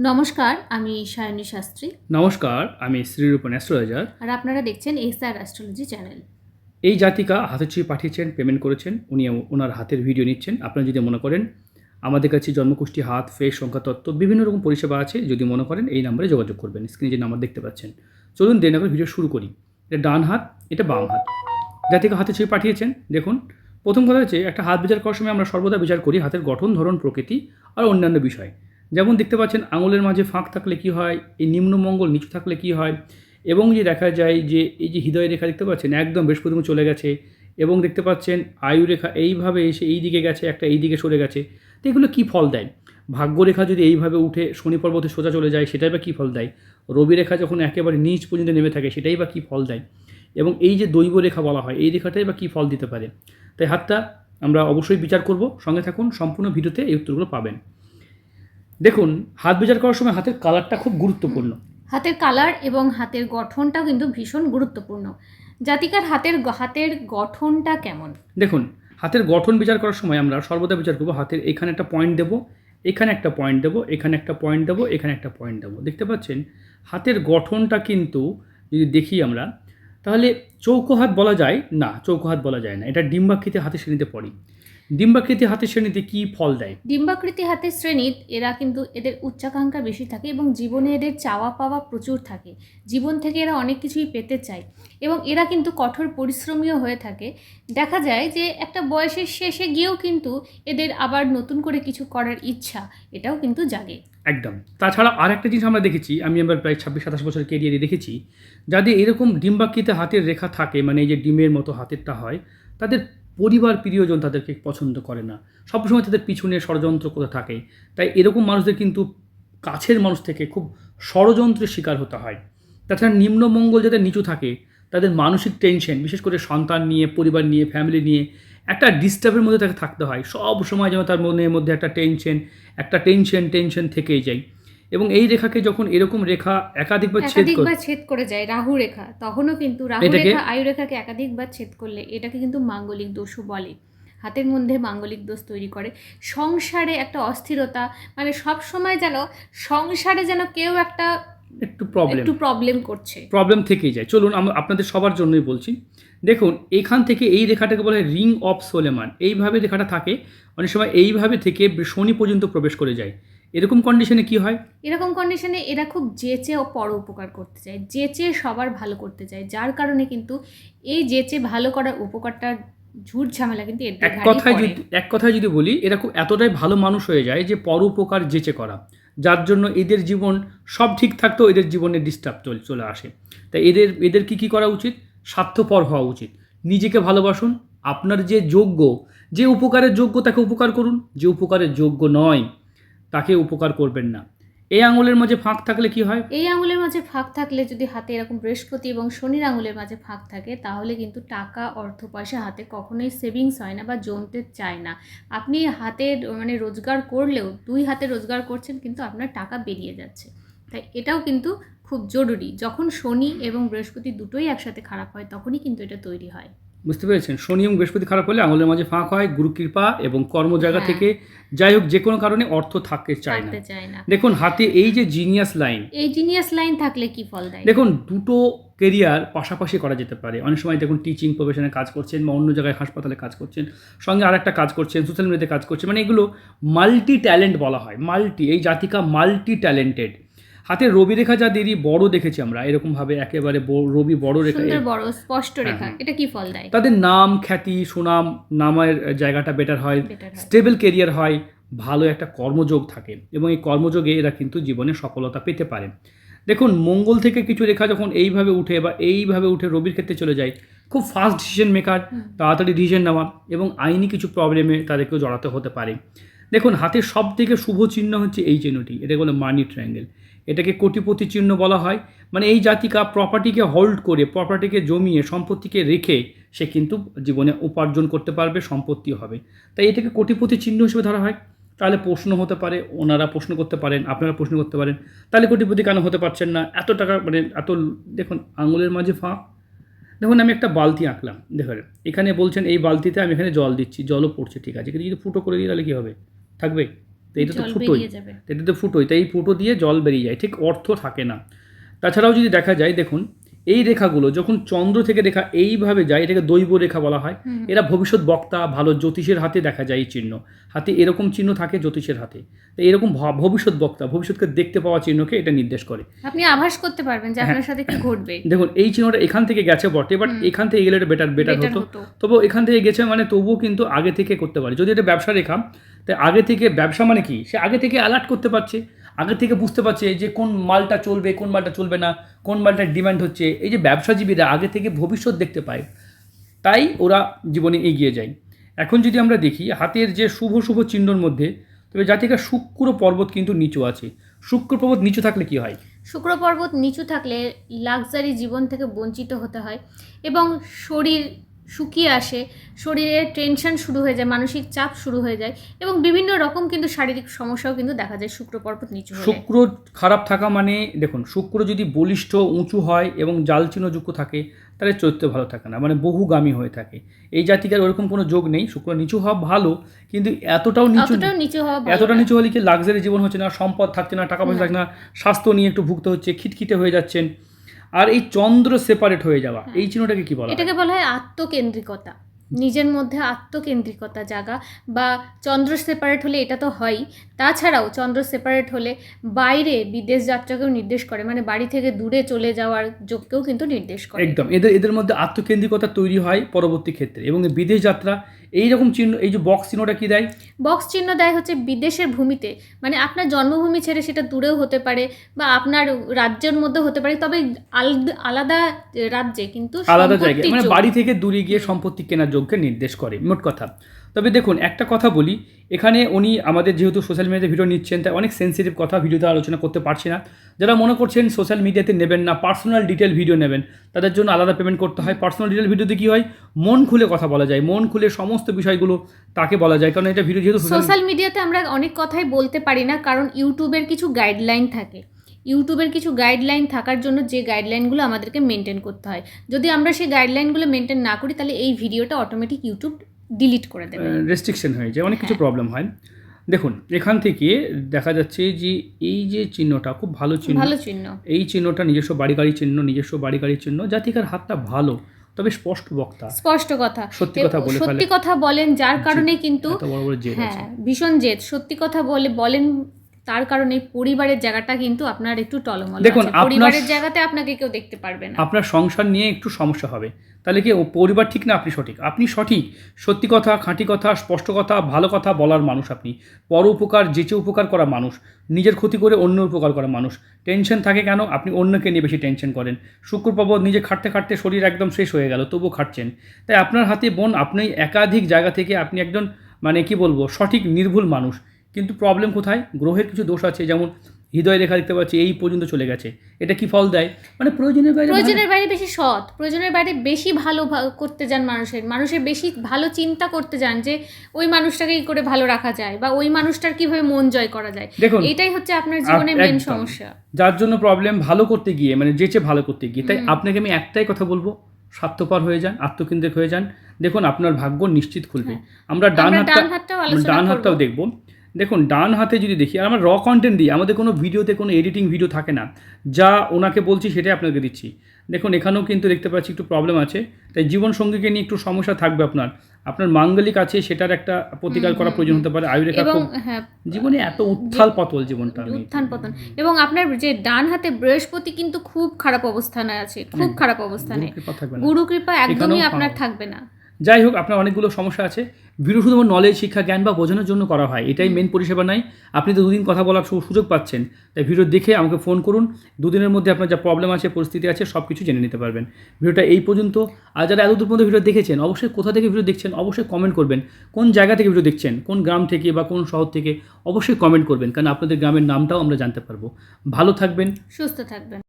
নমস্কার, আমি সায়নী শাস্ত্রী। নমস্কার, আমি শ্রীরূপন অ্যাস্ট্রোলজার। আর আপনারা দেখছেন এসআর অ্যাস্ট্রোলজি চ্যানেল। এই জাতিকা হাতের ছবি পাঠিয়েছেন, পেমেন্ট করেছেন, উনি ওনার হাতের ভিডিও নিচ্ছেন। আপনারা যদি মনে করেন আমাদের কাছে জন্মকুষ্ঠী, হাত, ফেস, সংখ্যাতত্ত্ব বিভিন্ন রকম পরিষেবা আছে, যদি মনে করেন এই নাম্বারে যোগাযোগ করবেন। স্ক্রিনে যে নাম্বার দেখতে পাচ্ছেন। চলুন দেরি না করে ভিডিও শুরু করি। এটা ডান হাত, এটা বাম হাত। জাতিকা হাতের ছবি পাঠিয়েছেন, দেখুন। প্রথম কথা হচ্ছে, একটা হাত বিচার করার সময় আমরা সর্বদা বিচার করি হাতের গঠন, ধরন, প্রকৃতি আর অন্যান্য বিষয়। যেমন দেখতে পাচ্ছেন আঙুলের মাঝে ফাঁক থাকলে কী হয়, এই নিম্নমঙ্গল নিচু থাকলে কী হয়, এবং যে দেখা যায় যে এই যে হৃদয় রেখা দেখতে পাচ্ছেন একদম বৃহস্পতি চলে গেছে, এবং দেখতে পাচ্ছেন আয়ুরেখা এইভাবে এসে এই দিকে গেছে, একটা এই দিকে সরে গেছে। তো এগুলো কী ফল দেয়? ভাগ্যরেখা যদি এইভাবে উঠে শনি পর্বতে সোজা চলে যায়, সেটাই বা কী ফল দেয়? রবি রেখা যখন একেবারে নিচ পর্যন্ত নেমে থাকে, সেটাই বা কী ফল দেয়? এবং এই যে দৈব রেখা বলা হয়, এই রেখাটাই বা কী ফল দিতে পারে? তাই হাতটা আমরা অবশ্যই বিচার করব। সঙ্গে থাকুন, সম্পূর্ণ ভিডিওতে এই উত্তরগুলো পাবেন। দেখুন, হাত বিচার করার সময় হাতের কালারটা খুব গুরুত্বপূর্ণ। হাতের কালার এবং হাতের গঠনটাও কিন্তু ভীষণ গুরুত্বপূর্ণ। জাতিকার হাতের গঠনটা কেমন? দেখুন, হাতের গঠন বিচার করার সময় আমরা সর্বদা বিচার করব হাতের এখানে একটা পয়েন্ট দেবো, এখানে একটা পয়েন্ট দেবো, এখানে একটা পয়েন্ট দেবো, এখানে একটা পয়েন্ট দেবো। দেখতে পাচ্ছেন হাতের গঠনটা কিন্তু যদি দেখি আমরা, তাহলে চৌকো হাত বলা যায় না, চৌকো হাত বলা যায় না, এটা ডিম্বাকৃতি হাতের শ্রেণীতে পড়ে। ডিম্বাকৃতি হাতের শ্রেণীতে কী ফল দেয়? ডিম্বাকৃতি হাতের শ্রেণীর এরা কিন্তু এদের উচ্চাকাঙ্ক্ষা বেশি থাকে এবং জীবনে এদের চাওয়া পাওয়া প্রচুর থাকে। জীবন থেকে এরা অনেক কিছুই পেতে চায় এবং এরা কিন্তু কঠোর পরিশ্রমীও হয়ে থাকে। দেখা যায় যে একটা বয়সের শেষে গিয়েও কিন্তু এদের আবার নতুন করে কিছু করার ইচ্ছা এটাও কিন্তু জাগে। একদম। তাছাড়া আর একটা জিনিস আমরা দেখেছি, আমি আমার প্রায় 26-27 বছর কেরিয়ারে দেখেছি, যাদের এরকম ডিম্বাকৃতি হাতের রেখা থাকে, মানে এই যে ডিমের মতো হাতেরটা হয়, তাদের পরিবার প্রিয়জন তাদেরকে পছন্দ করে না। সবসময় তাদের পিছনে ষড়যন্ত্র করে থাকে। তাই এরকম মানুষদের কিন্তু কাছের মানুষ থেকে খুব ষড়যন্ত্রের শিকার হতে হয়। তাছাড়া নিম্নমঙ্গল যাদের নিচু থাকে, তাদের মানসিক টেনশন, বিশেষ করে সন্তান নিয়ে, পরিবার নিয়ে, ফ্যামিলি নিয়ে একটা ডিস্টার্বের মধ্যে তাকে থাকতে হয়। সব সময় যেন তার মনের মধ্যে একটা টেনশন থেকেই যায়। এবং এই রেখাকে যখন এরকম রেখা একাধিকবার ছেদ করে যায় রাহু রেখা, তখনও কিন্তু রাহু এটাকে রেখা আয়ু রেখাকে একাধিকবার ছেদ করলে এটাকে কিন্তু মাঙ্গলিক দোষও বলে। হাতের মধ্যে মাঙ্গলিক দোষ তৈরি করে। সংসারে একটা অস্থিরতা, মানে সব সময় যেন সংসারে যেন কেউ একটু প্রবলেম করছে, প্রবলেম থেকেই যায়। চলুন আমরা আপনাদের সবার জন্যই বলছি। দেখুন, এখান থেকে এই রেখাটাকে বলা হয় রিং অফ সোলেমান। এইভাবে রেখাটা থাকে, অনেক সময় এইভাবে থেকে শনি পর্যন্ত প্রবেশ করে যায়। এরকম কন্ডিশনে কি হয়? এরকম কন্ডিশনে এরা খুব যেচে ও পর উপকার করতে চায়, যেচে সবার ভালো করতে চায়, যার কারণে কিন্তু এই যেচে ভালো করার উপকারটা ঝুট ঝামেলা কিন্তু এদের ঘাড়েই পড়ে। এক কথায় যদি বলি, এরা খুব এতটাই ভালো মানুষ হয়ে যায় যে পরোপকার যেচে করা, যার জন্য এদের জীবন সব ঠিক থাকতেও এদের জীবনে ডিস্টার্ব চলে আসে। তাই এদের কী করা উচিত? স্বার্থপর হওয়া উচিত। নিজেকে ভালোবাসুন। আপনার যে যোগ্য, যে উপকারের যোগ্য তাকে উপকার করুন, যে উপকারের যোগ্য নয় তাকে উপকার করবেন না। এই আঙুলের মাঝে ফাঁক থাকলে কি হয়? এই আঙুলের মাঝে ফাঁক থাকলে, যদি হাতে এরকম বৃহস্পতি এবং শনির আঙুলের মাঝে ফাঁক থাকে, তাহলে কিন্তু টাকা, অর্থ পয়সা হাতে কখনোই সেভিংস হয় না বা জমতে চায় না। আপনি হাতের মানে রোজগার করলেও, দুই হাতে রোজগার করছেন কিন্তু আপনার টাকা বেরিয়ে যাচ্ছে। তাই এটাও কিন্তু খুব জরুরি। যখন শনি এবং বৃহস্পতি দুটোই একসাথে খারাপ হয়, তখনই কিন্তু এটা তৈরি হয়। বুঝতে পেরেছেন? শনি এবং বৃহস্পতি খারাপ হলে আঙুলের মাঝে ফাঁক হয়, গুরুকৃপা এবং কর্ম জায়গা হ্যাঁ। থেকে যাই হোক যে কোনো কারণে অর্থ থাকতে চায় না। দেখুন হাতে এই যে জিনিয়াস লাইন থাকলে কি ফল দেয়? দেখুন, দুটো কেরিয়ার পাশাপাশি করা যেতে পারে। অনেক সময় দেখুন টিচিং প্রফেশনে কাজ করছেন বা অন্য জায়গায় হাসপাতালে কাজ করছেন, সঙ্গে আরেকটা কাজ করছেন, সোশ্যাল মিডিয়াতে কাজ করছেন, মানে এগুলো মাল্টি ট্যালেন্ট বলা হয়। এই জাতিকা মাল্টি ট্যালেন্টেড। হাতে রবি রেখা যাদেরই বড় দেখেছি আমরা, এরকমভাবে একেবারে রবি বড় রেখা, সুন্দর বড় স্পষ্ট রেখা, এটা কি ফল দেয়? তাদের নাম, খ্যাতি, সুনাম, নামের জায়গাটা বেটার হয়, স্টেবল কেরিয়ার হয়, ভালো একটা কর্মযোগ থাকে, এবং এই কর্মযোগে এরা কিন্তু জীবনে সফলতা পেতে পারে। দেখুন, মঙ্গল থেকে কিছু রেখা যখন এইভাবে উঠে বা এইভাবে উঠে রবির ক্ষেত্রে চলে যায়, খুব ফাস্ট ডিসিশন মেকার, তাড়াতাড়ি ডিসিশন নেওয়া, এবং আইনি কিছু প্রবলেমে তাদেরকেও জড়াতে হতে পারে। দেখুন, হাতের সব থেকে শুভ চিহ্ন হচ্ছে এই চিহ্নটি, এটাকে বলে মানি ট্রায়াঙ্গেল। এটাকে কোটিপতি চিহ্ন বলা হয়। মানে এই জাতিকা প্রপার্টিকে হোল্ড করে, প্রপার্টিকে জমিয়ে, সম্পত্তিকে রেখে সে কিন্তু জীবনে উপার্জন করতে পারবে, সম্পত্তিও হবে। তাই এটাকে কোটিপতি চিহ্ন হিসেবে ধরা হয়। তাহলে প্রশ্ন হতে পারে, ওনারা প্রশ্ন করতে পারেন, আপনারা প্রশ্ন করতে পারেন, তাহলে কোটিপতি কেন হতে পারছেন না? এত টাকা, মানে এত, দেখুন আঙুলের মাঝে ফাঁক। দেখুন, আমি একটা বালতি আঁকলাম, দেখুন এখানে বলছেন এই বালতিতে আমি এখানে জল দিচ্ছি, জলও পড়ছে, ঠিক আছে, কিন্তু যদি ফুটো করে দিই তাহলে কী হবে? থাকবে? তো এটা তো জল ফুটোই, বেরিয়ে যাবে। এটা তো ফুটোই, তাই এই ফুটো দিয়ে জল বেরিয়ে যায়, ঠিক অর্থ থাকে না। তাছাড়াও যদি দেখা যায়, দেখুন এই রেখাগুলো যখন চন্দ্র থেকে রেখা এইভাবে যায়, এটাকে দৈব রেখা বলা হয়। এরা ভবিষ্যৎ বক্তা, ভালো জ্যোতিষের হাতে দেখা যায় এই চিহ্ন, হাতে এরকম চিহ্ন থাকে জ্যোতিষের হাতে। তো এরকম ভবিষ্যৎ বক্তা, ভবিষ্যৎকে দেখতে পাওয়া চিহ্নকে এটা নির্দেশ করে। আপনি আভাস করতে পারবেন যে আপনার সাথে কি ঘটবে। দেখুন এই চিহ্নটা এখান থেকে গেছে বটে, বাট এখান থেকে গেলে এটা বেটার Better হতো। হতো। তবুও এখান থেকে গেছে মানে তবুও কিন্তু আগে থেকে করতে পারে, যদি এটা ব্যবসা রেখা, তাই আগে থেকে ব্যবসা মানে কি, সে আগে থেকে অ্যালার্ট করতে পারছে, আগে থেকে বুঝতে পারছে যে কোন মালটা চলবে, কোন মালটা চলবে না, কোন মালটার ডিমান্ড হচ্ছে। এই যে ব্যবসাজীবীরা আগে থেকে ভবিষ্যৎ দেখতে পায়, তাই ওরা জীবনে এগিয়ে যায়। এখন যদি আমরা দেখি হাতের যে শুভ শুভ চিহ্নর মধ্যে, তবে জাতিকার শুক্র পর্বত কিন্তু নিচু আছে। শুক্র পর্বত নিচু থাকলে কি হয়? শুক্র পর্বত নিচু থাকলে লাক্সারি জীবন থেকে বঞ্চিত হতে হয় এবং শরীর শুকিয়ে আসে, শরীরে টেনশন শুরু হয়ে যায়, মানসিক চাপ শুরু হয়ে যায় এবং বিভিন্ন রকম কিন্তু শারীরিক সমস্যাও কিন্তু দেখা যায় শুক্র পর্বত নিচু হলে। শুক্র খারাপ থাকা মানে, দেখুন শুক্র যদি বলিষ্ঠ উঁচু হয় এবং জাল চিহ্নযুক্ত থাকে, তাহলে চরিত্র ভালো থাকে না, মানে বহুগামী হয়ে থাকে। এই জাতিকার ওরকম কোনো যোগ নেই। শুক্র নিচু হওয়া ভালো, কিন্তু এতটাও নিচু হওয়া ভালো এতটা না। নিচু হলে কি লাক্সারি জীবন হচ্ছে না, সম্পদ থাকছে না, টাকা পয়সা থাকছে না, স্বাস্থ্য নিয়ে একটু ভুগতে হচ্ছে, খিটখিটে হয়ে যাচ্ছেন। আর এই চন্দ্র সেপারেট হয়ে যাওয়া, এই চিহ্নটাকে কি বলা হয়? এটাকে বলা হয় আত্মকেন্দ্রিকতা, নিজের মধ্যে আত্মকেন্দ্রিকতা জাগা, বা চন্দ্র সেপারেট হলে এটা তো হয়ই, তাছাড়াও চন্দ্র সেপারেট হলে বাইরে বিদেশ যাত্রাকেও নির্দেশ করে, মানে বাড়ি থেকে দূরে চলে যাওয়ার যোগকেও কিন্তু নির্দেশ করে। একদম, এদের মধ্যে আত্মকেন্দ্রিকতা তৈরি হয় পরবর্তী ক্ষেত্রে। এবং এই বিদেশ যাত্রা, এইরকম চিহ্ন, এই যে বক্স চিহ্নটা কি দেয়? বক্স চিহ্ন দেয় হচ্ছে বিদেশের ভূমিতে, মানে আপনার জন্মভূমি ছেড়ে সেটা দূরেও হতে পারে বা আপনার রাজ্যের মধ্যে হতে পারে, তবে আলাদা রাজ্যে কিন্তু আলাদা জায়গায়, সম্পত্তির মানে যোগ। বাড়ি থেকে দূরে গিয়ে সম্পত্তি কেনার যোগকে নির্দেশ করে, মোট কথা। তবে দেখুন একটা কথা বলি, এখানে উনি আমাদের যেহেতু সোশ্যাল মিডিয়াতে ভিডিও নিচ্ছেন, তাই অনেক সেন্সিটিভ কথা ভিডিওতে আলোচনা করতে পারছি না। যারা মনে করছেন সোশ্যাল মিডিয়াতে নেবেন না, পার্সোনাল ডিটেল ভিডিও নেবেন, তাদের জন্য আলাদা পেমেন্ট করতে হয়। পার্সোনাল ডিটেল ভিডিওতে কী হয়, মন খুলে কথা বলা যায়, মন খুলে সমস্ত বিষয়গুলো তাকে বলা যায়, কারণ এটা ভিডিও যেহেতু সোশ্যাল মিডিয়াতে আমরা অনেক কথাই বলতে পারি না, কারণ ইউটিউবের কিছু গাইডলাইন থাকে। ইউটিউবের কিছু গাইডলাইন থাকার জন্য যে গাইডলাইনগুলো আমাদেরকে মেনটেন করতে হয়, যদি আমরা সেই গাইডলাইনগুলো মেনটেন না করি, তাহলে এই ভিডিওটা অটোমেটিক ইউটিউব ডিলিট করে দেবে, রেস্ট্রিকশন হয়ে যায়, অনেক কিছু প্রবলেম হয়। দেখুন এখান থেকে দেখা যাচ্ছে যে এই যে চিহ্নটা খুব ভালো চিহ্ন, ভালো চিহ্ন। এই চিহ্নটা নিজস্ব বাড়ি গাড়ির চিহ্ন। জাতিকার হাতটা ভালো, তবে স্পষ্ট বক্তা, স্পষ্ট কথা, সত্যি কথা বলে সত্যি কথা বলেন, যার কারণে কিন্তু এত বড় বড় জেদ আছে। হ্যাঁ, ভীষণ জেদ, সত্যি কথা বলেন, তার কারণে পরিবারের জায়গাটা কিন্তু আপনার একটু টলমল। দেখুন, আছে পরিবারের জায়গাতে আপনাকে কেউ দেখতে পারবে না, আপনার সংসার নিয়ে একটু সমস্যা হবে। তাহলে কি ও পরিবার ঠিক না আপনি সঠিক? আপনি সঠিক, সত্যি কথা, খাঁটি কথা, স্পষ্ট কথা, ভালো কথা বলার মানুষ আপনি, পর উপকার, যেচে উপকার করা মানুষ, নিজের ক্ষতি করে অন্য উপকার করা মানুষ। টেনশন থাকে কেন? আপনি অন্যকে নিয়ে বেশি টেনশন করেন। শুক্র পর্বত নিজে খাটতে খাটতে শরীর একদম শেষ হয়ে গেল, তবুও খাটছেন। তাই আপনার হাতে বোন, আপনি একাধিক জায়গা থেকে আপনি একজন মানে কি বলবো, সঠিক নির্ভুল মানুষ। কিন্তু প্রবলেম কোথায়? গ্রহের কিছু দোষ আছে, যেমন হৃদয় রেখা দেখতে পাচ্ছি এই পর্যন্ত চলে গেছে। এটা কি ফল দেয়? মানে প্রয়োজনের বাইরে বেশি সৎ, প্রয়োজনের বাইরে বেশি ভালো করতে যান, মানুষের বেশি ভালো চিন্তা করতে যান, যে ওই মানুষটাকে কি করে ভালো রাখা যায় বা ওই মানুষটার কিভাবে মন জয় করা যায়। দেখুন, এটাই হচ্ছে আপনার জীবনের মেন সমস্যা, যার জন্য প্রবলেম ভালো করতে গিয়ে, মানে যেচে ভালো করতে গিয়ে। তাই আপনাকে আমি একটাই কথা বলবো, স্বার্থপর হয়ে যান, আত্মকেন্দ্রিক হয়ে যান, দেখুন আপনার ভাগ্য নিশ্চিত খুলবে। আমরা ডান হাতটাও দেখব। দেখুন ডান হাতে যদি দেখি, আর আমরা র কন্টেন্ট দিই, আমাদের কোনো ভিডিওতে কোনো এডিটিং ভিডিও থাকে না, যা ওনাকে বলছি সেটাই আপনাকে দিচ্ছি। দেখুন এখানেও কিন্তু দেখতে পাচ্ছি একটু প্রবলেম আছে, তাই জীবনসঙ্গীকে নিয়ে একটু সমস্যা থাকবে আপনার মাঙ্গলিক আছে, সেটার একটা প্রতিকার করা প্রয়োজন হতে পারে। আয়ুরেখা জীবনে এত উত্থাল পতল জীবনটা, উত্থান পতন। এবং আপনার যে ডান হাতে বৃহস্পতি কিন্তু খুব খারাপ অবস্থানে আছে, খুব খারাপ অবস্থানে, গুরু কৃপা একদমই আপনার থাকবে না। যাই হোক, আপনার অনেকগুলো সমস্যা আছে। ভিডিও শুধুমাত্র নলেজ, শিক্ষা, জ্ঞান বা বোঝানোর জন্য করা হয়, এটাই মেন পরিষেবা নাই। আপনি তো দুদিন কথা বলার সুযোগ পাচ্ছেন, তাই ভিডিও দেখে আমাকে ফোন করুন। দুদিনের মধ্যে আপনার যা প্রবলেম আছে, পরিস্থিতি আছে, সব কিছু জেনে নিতে পারবেন। ভিডিওটা এই পর্যন্ত। আর যারা এতদূর পর্যন্ত ভিডিও দেখেছেন, অবশ্যই কোথা থেকে ভিডিও দেখছেন অবশ্যই কমেন্ট করবেন। কোন জায়গা থেকে ভিডিও দেখছেন, কোন গ্রাম থেকে বা কোন শহর থেকে, অবশ্যই কমেন্ট করবেন, কারণ আপনাদের গ্রামের নামটাও আমরা জানতে পারবো। ভালো থাকবেন, সুস্থ থাকবেন।